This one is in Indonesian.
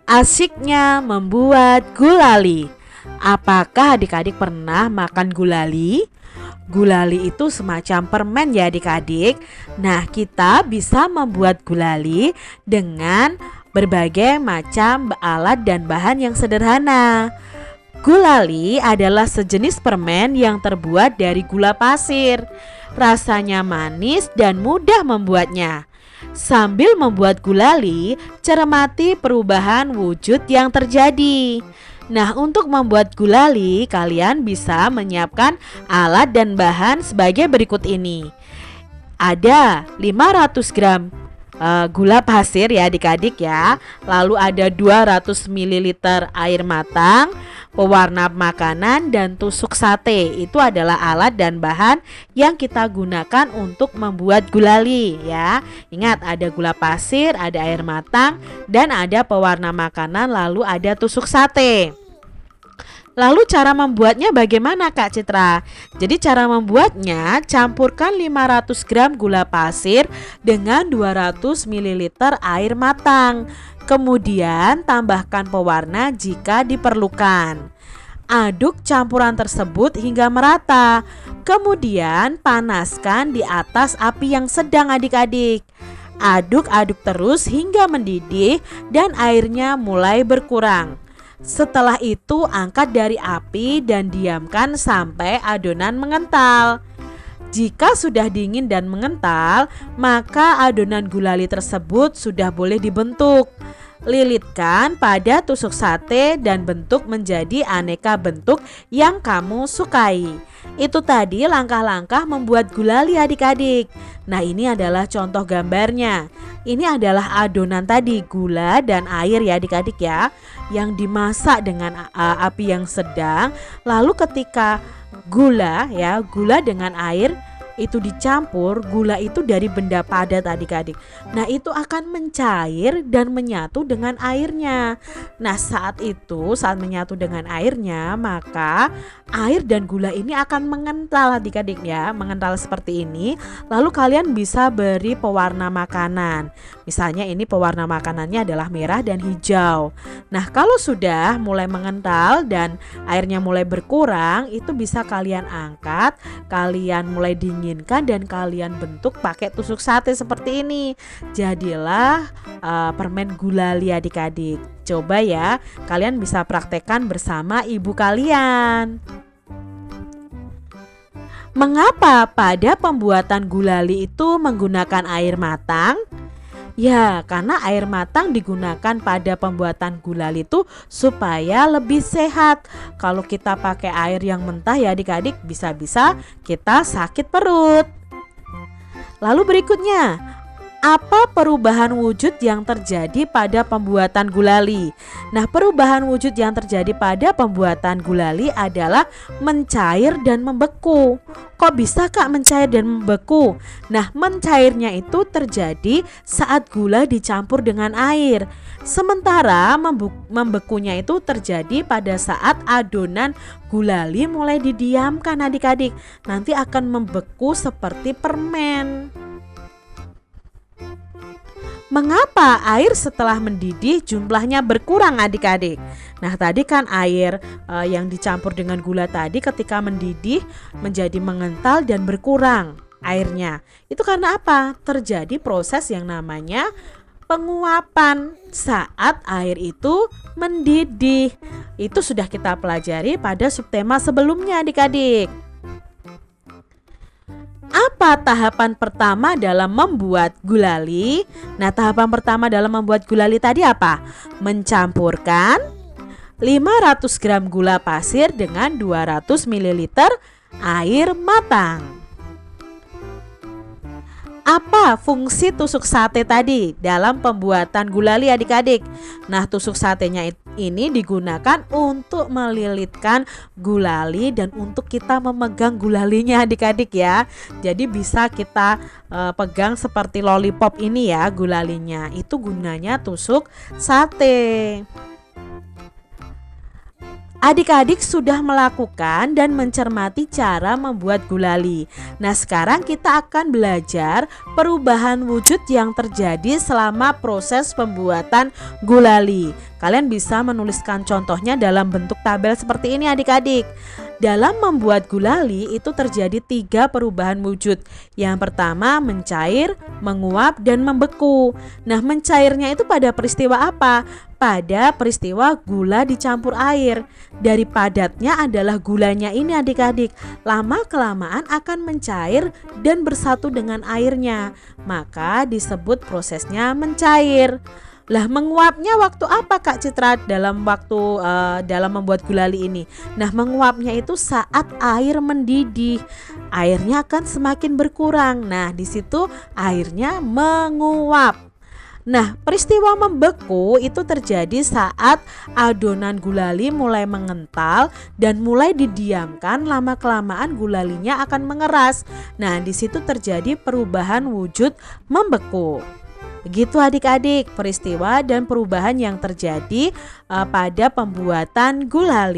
Asyiknya membuat gulali. Apakah adik-adik pernah makan gulali? Gulali itu semacam permen ya adik-adik. Nah, kita bisa membuat gulali dengan berbagai macam alat dan bahan yang sederhana. Gulali adalah sejenis permen yang terbuat dari gula pasir. Rasanya manis dan mudah membuatnya. Sambil membuat gulali, cermati perubahan wujud yang terjadi. Nah, untuk membuat gulali, kalian bisa menyiapkan alat dan bahan sebagai berikut ini. Ada 500 gram gula pasir ya adik-adik ya. Lalu ada 200 ml air matang, pewarna makanan, dan tusuk sate. Itu adalah alat dan bahan yang kita gunakan untuk membuat gulali ya. Ingat, ada gula pasir, ada air matang, dan ada pewarna makanan, lalu ada tusuk sate. Lalu cara membuatnya bagaimana Kak Citra? Jadi cara membuatnya, campurkan 500 gram gula pasir dengan 200 ml air matang. Kemudian tambahkan pewarna jika diperlukan. Aduk campuran tersebut hingga merata. Kemudian panaskan di atas api yang sedang adik-adik. Aduk-aduk terus hingga mendidih dan airnya mulai berkurang. Setelah itu angkat dari api dan diamkan sampai adonan mengental. Jika sudah dingin dan mengental, maka adonan gulali tersebut sudah boleh dibentuk. Lilitkan pada tusuk sate dan bentuk menjadi aneka bentuk yang kamu sukai. Itu tadi langkah-langkah membuat gulali adik-adik. Nah, ini adalah contoh gambarnya. Ini adalah adonan tadi, gula dan air ya adik-adik ya, yang dimasak dengan api yang sedang. Lalu ketika gula dengan air itu dicampur, gula itu dari benda padat adik-adik. Nah, itu akan mencair dan menyatu dengan airnya. Nah, saat menyatu dengan airnya, maka air dan gula ini akan mengental adik-adik ya, mengental seperti ini. Lalu kalian bisa beri pewarna makanan. Misalnya ini pewarna makanannya adalah merah dan hijau. Nah, kalau sudah mulai mengental dan airnya mulai berkurang, itu bisa kalian angkat, kalian mulai dinginkan dan kalian bentuk pakai tusuk sate seperti ini. Jadilah permen gulali adik-adik. Coba ya, kalian bisa praktekkan bersama ibu kalian. Mengapa pada pembuatan gulali itu menggunakan air matang? Ya, karena air matang digunakan pada pembuatan gulali itu supaya lebih sehat. Kalau kita pakai air yang mentah ya adik-adik, bisa-bisa kita sakit perut. Lalu berikutnya, apa perubahan wujud yang terjadi pada pembuatan gulali? Nah, perubahan wujud yang terjadi pada pembuatan gulali adalah mencair dan membeku. Kok bisa Kak mencair dan membeku? Nah, mencairnya itu terjadi saat gula dicampur dengan air. Sementara membekunya itu terjadi pada saat adonan gulali mulai didiamkan adik-adik. Nanti akan membeku seperti permen. Mengapa air setelah mendidih jumlahnya berkurang adik-adik? Nah, tadi kan air yang dicampur dengan gula tadi ketika mendidih menjadi mengental dan berkurang airnya. Itu karena apa? Terjadi proses yang namanya penguapan saat air itu mendidih. Itu sudah kita pelajari pada subtema sebelumnya adik-adik. Apa tahapan pertama dalam membuat gulali? Nah, tahapan pertama dalam membuat gulali tadi apa? Mencampurkan 500 gram gula pasir dengan 200 ml air matang. Apa fungsi tusuk sate tadi dalam pembuatan gulali adik-adik? Nah, tusuk satenya ini digunakan untuk melilitkan gulali dan untuk kita memegang gulalinya adik-adik ya. Jadi bisa kita pegang seperti lollipop ini ya gulalinya. Itu gunanya tusuk sate. Adik-adik sudah melakukan dan mencermati cara membuat gulali. Nah, sekarang kita akan belajar perubahan wujud yang terjadi selama proses pembuatan gulali. Kalian bisa menuliskan contohnya dalam bentuk tabel seperti ini adik-adik. Dalam membuat gulali itu terjadi 3 perubahan wujud. Yang pertama mencair, menguap, dan membeku. Nah, mencairnya itu pada peristiwa apa? Pada peristiwa gula dicampur air. Dari padatnya adalah gulanya ini adik-adik, lama-kelamaan akan mencair dan bersatu dengan airnya. Maka disebut prosesnya mencair. Lah, menguapnya waktu apa Kak Citra dalam membuat gulali ini? Nah, menguapnya itu saat air mendidih. Airnya akan semakin berkurang. Nah, di situ airnya menguap. Nah, peristiwa membeku itu terjadi saat adonan gulali mulai mengental dan mulai didiamkan, lama-kelamaan gulalinya akan mengeras. Nah, di situ terjadi perubahan wujud membeku. Begitu adik-adik peristiwa dan perubahan yang terjadi pada pembuatan gulali.